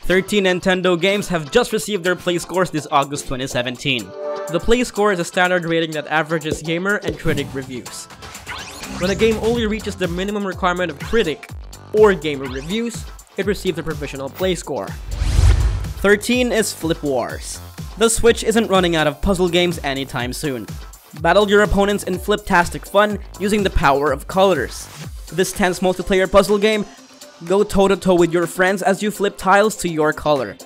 13 Nintendo games have just received their play scores this August 2017. The play score is a standard rating that averages gamer and critic reviews. When a game only reaches the minimum requirement of critic or gamer reviews, it receives a provisional play score. 13 is Flip Wars. The Switch isn't running out of puzzle games anytime soon. Battle your opponents in flip-tastic fun using the power of colors. This tense multiplayer puzzle game, go toe-to-toe with your friends as you flip tiles to your color.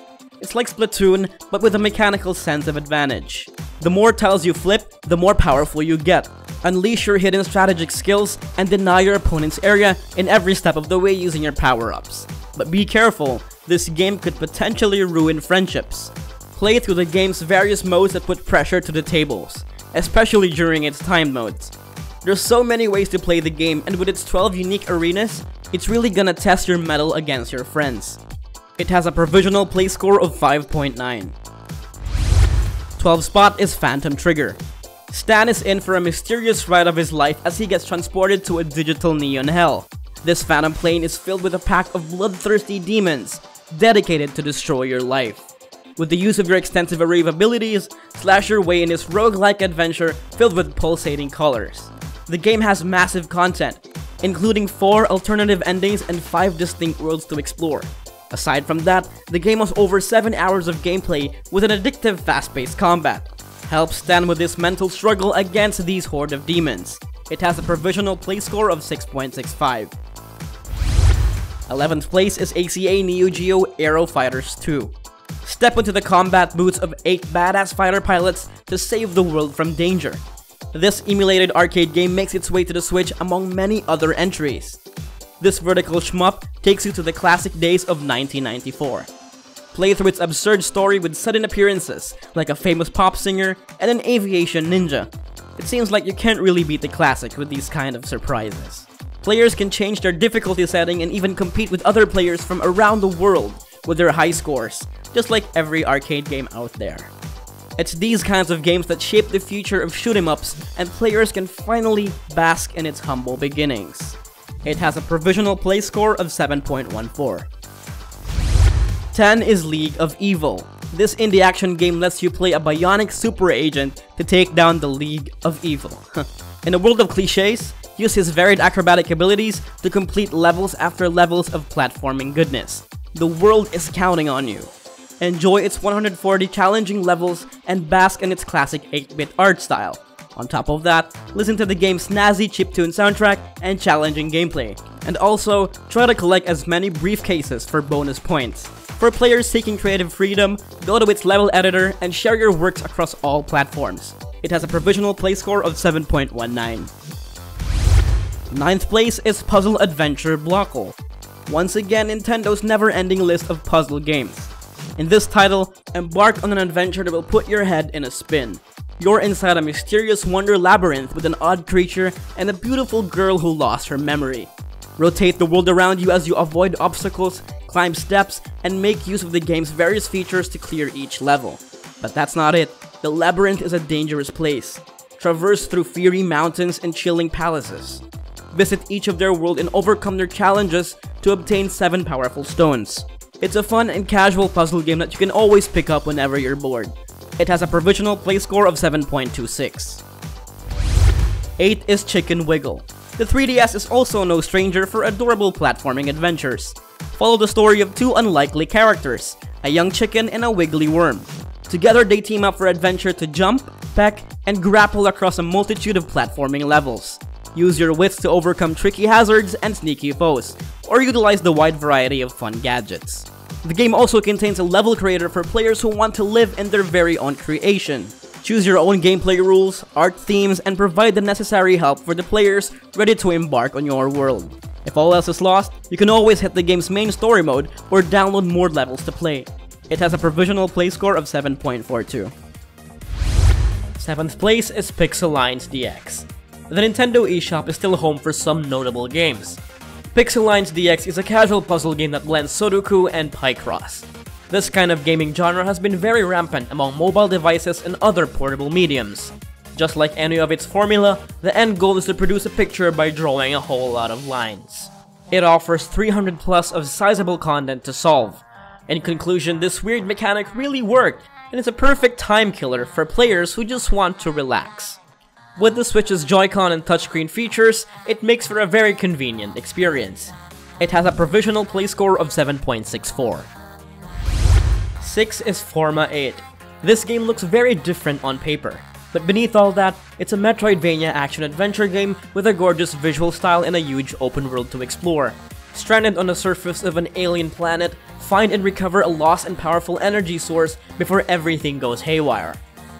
It's like Splatoon, but with a mechanical sense of advantage. The more tiles you flip, the more powerful you get. Unleash your hidden strategic skills and deny your opponent's area in every step of the way using your power-ups. But be careful, this game could potentially ruin friendships. Play through the game's various modes that put pressure to the tables, especially during its timed modes. There's so many ways to play the game, and with its 12 unique arenas, it's really gonna test your mettle against your friends. It has a provisional play score of 5.9. 12th spot is Phantom Trigger. Stan is in for a mysterious ride of his life as he gets transported to a digital neon hell. This phantom plane is filled with a pack of bloodthirsty demons, dedicated to destroy your life. With the use of your extensive array of abilities, slash your way in this roguelike adventure filled with pulsating colors. The game has massive content, including 4 alternative endings and 5 distinct worlds to explore. Aside from that, the game has over 7 hours of gameplay with an addictive fast-paced combat. Help Stan with this mental struggle against these horde of demons. It has a provisional play score of 6.65. 11th place is ACA NEOGEO AERO Fighters 2. Step into the combat boots of 8 badass fighter pilots to save the world from danger. This emulated arcade game makes its way to the Switch among many other entries. This vertical shmup takes you to the classic days of 1994. Play through its absurd story with sudden appearances like a famous pop singer and an aviation ninja. It seems like you can't really beat the classic with these kind of surprises. Players can change their difficulty setting and even compete with other players from around the world with their high scores, just like every arcade game out there. It's these kinds of games that shape the future of shoot-em-ups, and players can finally bask in its humble beginnings. It has a provisional play score of 7.14. 10 is League of Evil. This indie action game lets you play a bionic super agent to take down the League of Evil. In a world of cliches, use his varied acrobatic abilities to complete levels after levels of platforming goodness. The world is counting on you. Enjoy its 140 challenging levels and bask in its classic 8-bit art style. On top of that, listen to the game's snazzy chiptune soundtrack and challenging gameplay. And also, try to collect as many briefcases for bonus points. For players seeking creative freedom, go to its level editor and share your works across all platforms. It has a provisional play score of 7.19. 9th place is Puzzle Adventure Blockle. Once again, Nintendo's never-ending list of puzzle games. In this title, embark on an adventure that will put your head in a spin. You're inside a mysterious wonder labyrinth with an odd creature and a beautiful girl who lost her memory. Rotate the world around you as you avoid obstacles, climb steps, and make use of the game's various features to clear each level. But that's not it. The labyrinth is a dangerous place. Traverse through fiery mountains and chilling palaces. Visit each of their world and overcome their challenges to obtain 7 powerful stones. It's a fun and casual puzzle game that you can always pick up whenever you're bored. It has a provisional play score of 7.26. 8 is Chicken Wiggle. The 3DS is also no stranger for adorable platforming adventures. Follow the story of 2 unlikely characters, a young chicken and a wiggly worm. Together they team up for adventure to jump, peck, and grapple across a multitude of platforming levels. Use your wits to overcome tricky hazards and sneaky foes, or utilize the wide variety of fun gadgets. The game also contains a level creator for players who want to live in their very own creation. Choose your own gameplay rules, art themes, and provide the necessary help for the players ready to embark on your world. If all else is lost, you can always hit the game's main story mode or download more levels to play. It has a provisional play score of 7.42. 7th place is Pixel Lines DX. The Nintendo eShop is still home for some notable games. Pixel Lines DX is a casual puzzle game that blends Sudoku and Picross. This kind of gaming genre has been very rampant among mobile devices and other portable mediums. Just like any of its formula, the end goal is to produce a picture by drawing a whole lot of lines. It offers 300 plus of sizable content to solve. In conclusion, this weird mechanic really worked, and it's a perfect time killer for players who just want to relax. With the Switch's Joy-Con and touchscreen features, it makes for a very convenient experience. It has a provisional play score of 7.64. 6 is Forma 8. This game looks very different on paper, but beneath all that, it's a Metroidvania action-adventure game with a gorgeous visual style and a huge open world to explore. Stranded on the surface of an alien planet, find and recover a lost and powerful energy source before everything goes haywire.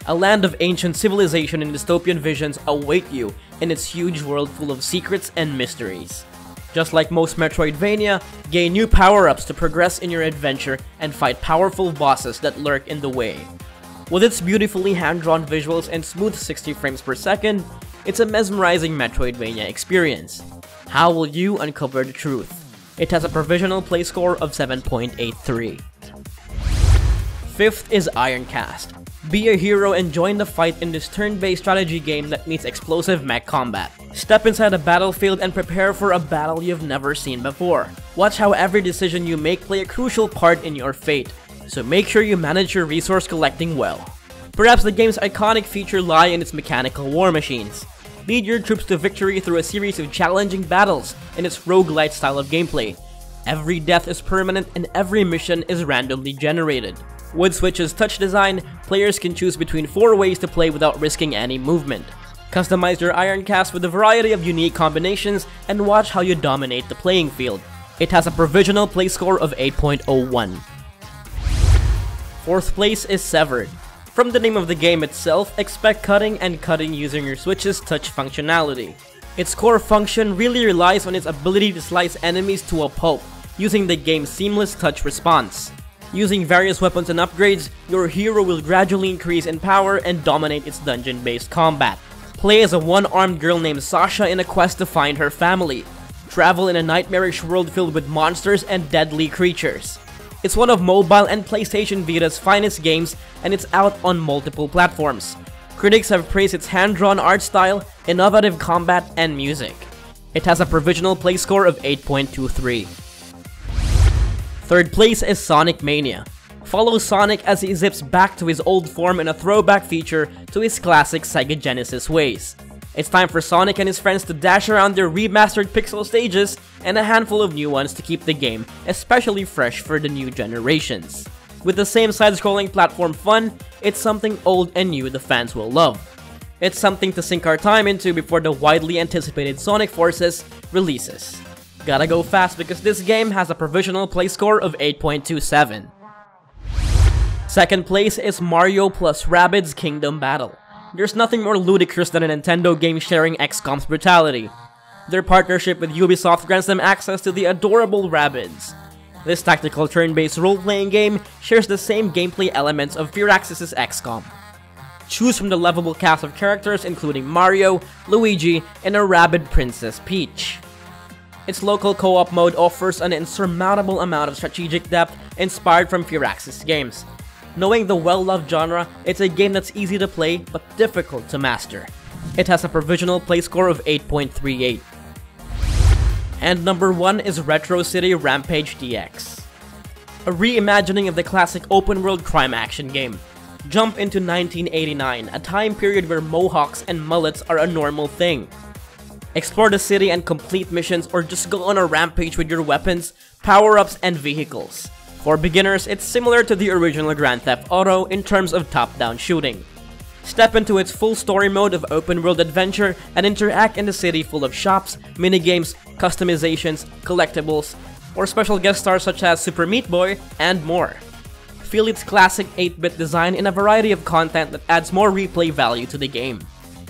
A land of ancient civilization and dystopian visions await you in its huge world full of secrets and mysteries. Just like most Metroidvania, gain new power-ups to progress in your adventure and fight powerful bosses that lurk in the way. With its beautifully hand-drawn visuals and smooth 60 frames per second, it's a mesmerizing Metroidvania experience. How will you uncover the truth? It has a provisional play score of 7.83. 5th is IRONCAST. Be a hero and join the fight in this turn-based strategy game that meets explosive mech combat. Step inside a battlefield and prepare for a battle you've never seen before. Watch how every decision you make play a crucial part in your fate, so make sure you manage your resource collecting well. Perhaps the game's iconic feature lie in its mechanical war machines. Lead your troops to victory through a series of challenging battles in its roguelite style of gameplay. Every death is permanent and every mission is randomly generated. With Switch's touch design, players can choose between 4 ways to play without risking any movement. Customize your IRONCAST with a variety of unique combinations and watch how you dominate the playing field. It has a provisional play score of 8.01. 4th place is Severed. From the name of the game itself, expect cutting and cutting using your Switch's touch functionality. Its core function really relies on its ability to slice enemies to a pulp, using the game's seamless touch response. Using various weapons and upgrades, your hero will gradually increase in power and dominate its dungeon-based combat. Play as a one-armed girl named Sasha in a quest to find her family. Travel in a nightmarish world filled with monsters and deadly creatures. It's one of mobile and PlayStation Vita's finest games, and it's out on multiple platforms. Critics have praised its hand-drawn art style, innovative combat, and music. It has a provisional play score of 8.23. 3rd place is Sonic Mania. Follow Sonic as he zips back to his old form in a throwback feature to his classic Sega Genesis ways. It's time for Sonic and his friends to dash around their remastered pixel stages and a handful of new ones to keep the game especially fresh for the new generations. With the same side-scrolling platform fun, it's something old and new the fans will love. It's something to sink our time into before the widely anticipated Sonic Forces releases. Gotta go fast because this game has a provisional play score of 8.27. 2nd place is Mario plus Rabbids Kingdom Battle. There's nothing more ludicrous than a Nintendo game sharing XCOM's brutality. Their partnership with Ubisoft grants them access to the adorable Rabbids. This tactical turn-based role-playing game shares the same gameplay elements of Firaxis' XCOM. Choose from the lovable cast of characters including Mario, Luigi, and a Rabbid Princess Peach. Its local co-op mode offers an insurmountable amount of strategic depth inspired from Firaxis games. Knowing the well-loved genre, it's a game that's easy to play but difficult to master. It has a provisional play score of 8.38. And number 1 is Retro City Rampage DX. A reimagining of the classic open-world crime action game. Jump into 1989, a time period where mohawks and mullets are a normal thing. Explore the city and complete missions or just go on a rampage with your weapons, power-ups, and vehicles. For beginners, it's similar to the original Grand Theft Auto in terms of top-down shooting. Step into its full story mode of open-world adventure and interact in the city full of shops, minigames, customizations, collectibles, or special guest stars such as Super Meat Boy, and more. Feel its classic 8-bit design in a variety of content that adds more replay value to the game.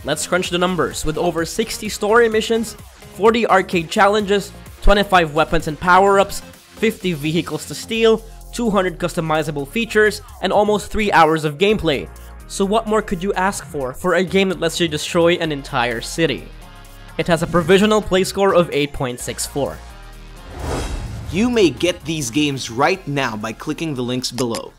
Let's crunch the numbers. With over 60 story missions, 40 arcade challenges, 25 weapons and power-ups, 50 vehicles to steal, 200 customizable features, and almost 3 hours of gameplay. So what more could you ask for a game that lets you destroy an entire city? It has a provisional play score of 8.64. You may get these games right now by clicking the links below.